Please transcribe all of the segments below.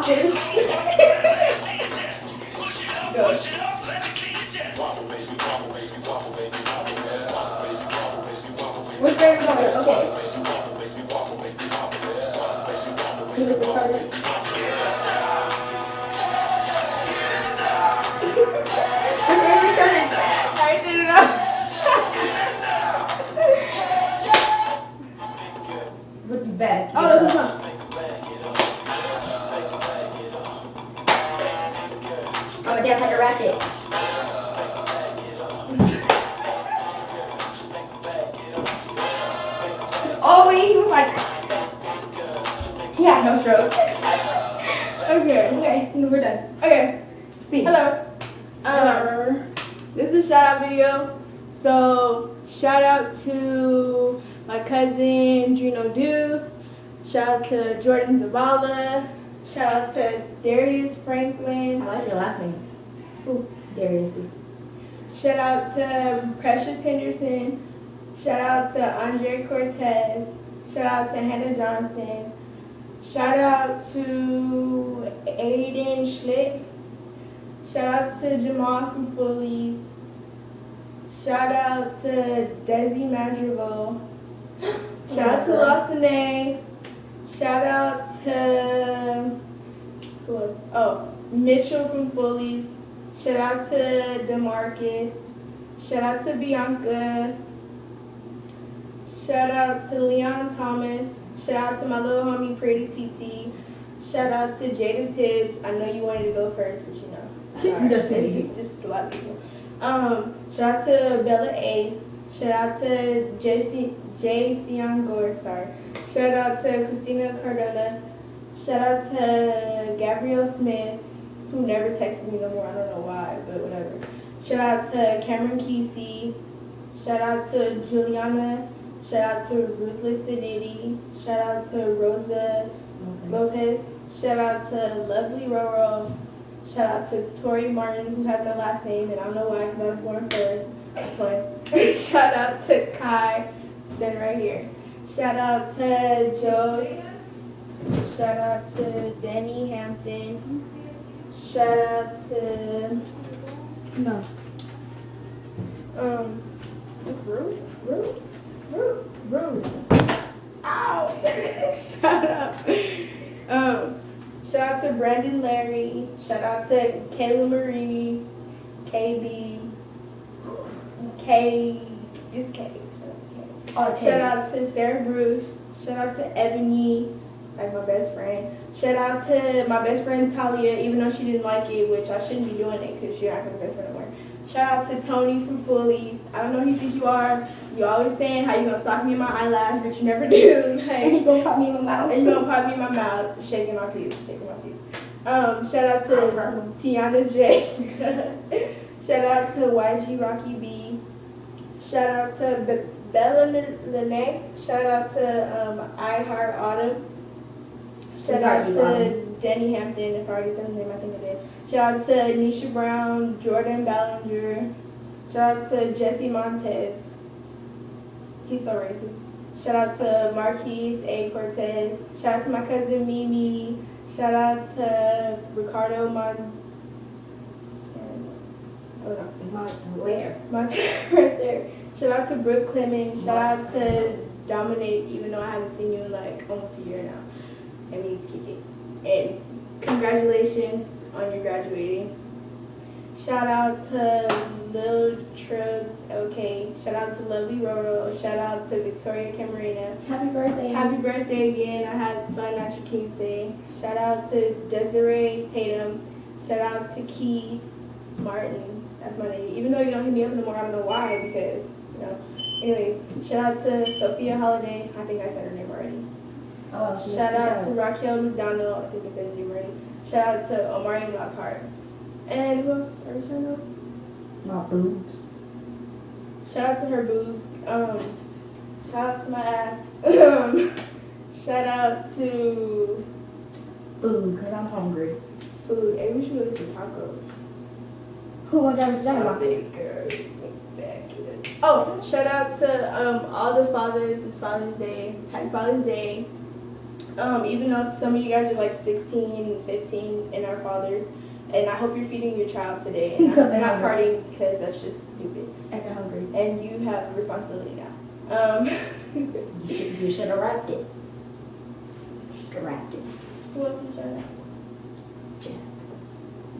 walking. Go. Which way are we going? Okay. Can you get the started? Which way are we turning? I didn't know. Would be bad. Oh, this is fun. I'm gonna dance like a racket. Oh wait, he was like, he had no stroke. Okay. Okay, we're done. Okay. See. Hello. This is a shout out video. So shout out to my cousin Drino Deuce. Shout out to Jordan Zavala. Shout out to Darius I Franklin. like your last name. Ooh, Darius is. Shout out to Precious Henderson. Shout out to Andre Cortez. Shout out to Hannah Johnson. Shout out to Aiden Schlick. Shout out to Jamal from Fullies. Shout out to Desi Madrigal. Shout out to Lawson. Shout out to who else? Oh, Mitchell from Fullies. Shout out to DeMarcus. Shout out to Bianca. Shout out to Leon Thomas. Shout out to my little homie Pretty PT. Shout out to Jada Tibbs. I know you wanted to go first, but you know. Just It's just a lot of people. Shout out to Bella Ace. Shout out to Jay Sion Gore, sorry. Shout out to Christina Cardona. Shout out to Gabrielle Smith, who never texted me no more. I don't know why, but whatever. Shout out to Cameron Kesey. Shout out to Juliana. Shout out to Ruthless Siditi. Shout out to Rosa Lopez. Shout out to Lovely Roro. Shout out to Tori Martin, who has no last name, and I don't know why, because I was born first. That's fine. Shout out to Kai, then right here. Shout out to Joe. Shout out to Denny Hampton. Shout out to No. what's Rude. Ow! Shout out. Shout out to Brandon Larry. Shout out to Kayla Marie, KB, K, just K. Oh, okay. Shout out to Sarah Bruce. Shout out to Ebony, like my best friend. Shout out to my best friend Talia, even though she didn't like it, which I shouldn't be doing it because she's not my best friend anymore. Shout out to Tony from Fullies. I don't know who you think you are. You always saying how you gonna sock me in my eyelash, but you never do. And he gonna pop me in my mouth. And you gonna pop me in my mouth, shaking my teeth. Shout out to Tiana J. Shout out to YG Rocky B. Shout out to Bella Lene. Shout out to I Heart Autumn. Shout out to Denny Hampton. If I already said his name, I think I did. Shout out to Nisha Brown, Jordan Ballinger. Shout out to Jesse Montez. He's so racist. Shout out to Marquise A. Cortez. Shout out to my cousin Mimi. Shout out to Ricardo Where? right there. Shout out to Brooke Clemens. Shout out to Dominic, even though I haven't seen you in like almost a year now. And we kick it. And congratulations on your graduating. Shout out to Lil Trubs, okay. Shout out to Lovely Roro. Shout out to Victoria Camarena. Happy birthday. Happy birthday again. I had fun at your King's Day. Shout out to Desiree Tatum. Shout out to Keith Martin. That's my name. Even though you don't hit me up anymore, I don't know why, because, you know. Anyways, shout out to Sophia Holiday. I think I said her name already. Oh, Shout out to Raquel McDonald. I think I said his name already. Shout out to Omari Lockhart. And who else? Are we shouting out? My boobs. Shout out to her boobs. Shout out to my ass. Shout out to Food, because I'm hungry. food. Hey, we should go get some tacos. Who wants to have My a big girl. Oh, shout out to all the fathers. It's Father's Day. Happy Father's Day. Even though some of you guys are like 16, 15, and are fathers, and I hope you're feeding your child today, and Because I'm they're not hungry. partying because that's just stupid, And they're hungry. and you have a responsibility now. You should have wrapped it. Should have wrapped it. Who else is there? Jack.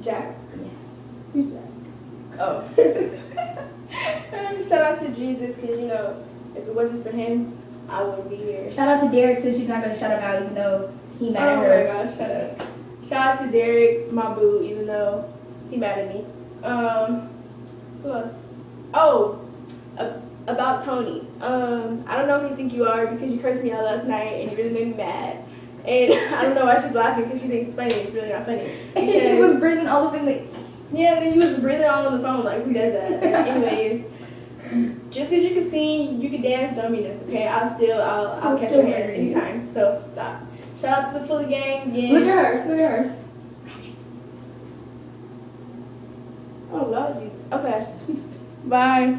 Jack? Yeah. Who's Jack? Oh. Shout out to Jesus, because, you know, if it wasn't for him, I wouldn't be here. Shout out to Derek since she's not going to shut him out even though he mad at Oh her. my gosh, shut up. Shout out to Derek, my boo, even though he mad at me. Who else? Oh, about Tony. I don't know who you think you are because you cursed me out last night and you really made me mad. And I don't know why she's laughing because she thinks it's funny. It's really not funny. He Because, was breathing all over the. yeah, then you was breathing all on the phone. Like, who does that? Anyways, just because you can sing, you can dance, don't mean it's okay. I'll catch still your hand murder you. anytime. So stop. Shout out to the Fully Gang. Yeah. Look at her. Look at her. Oh, Lord Jesus. Okay. Bye.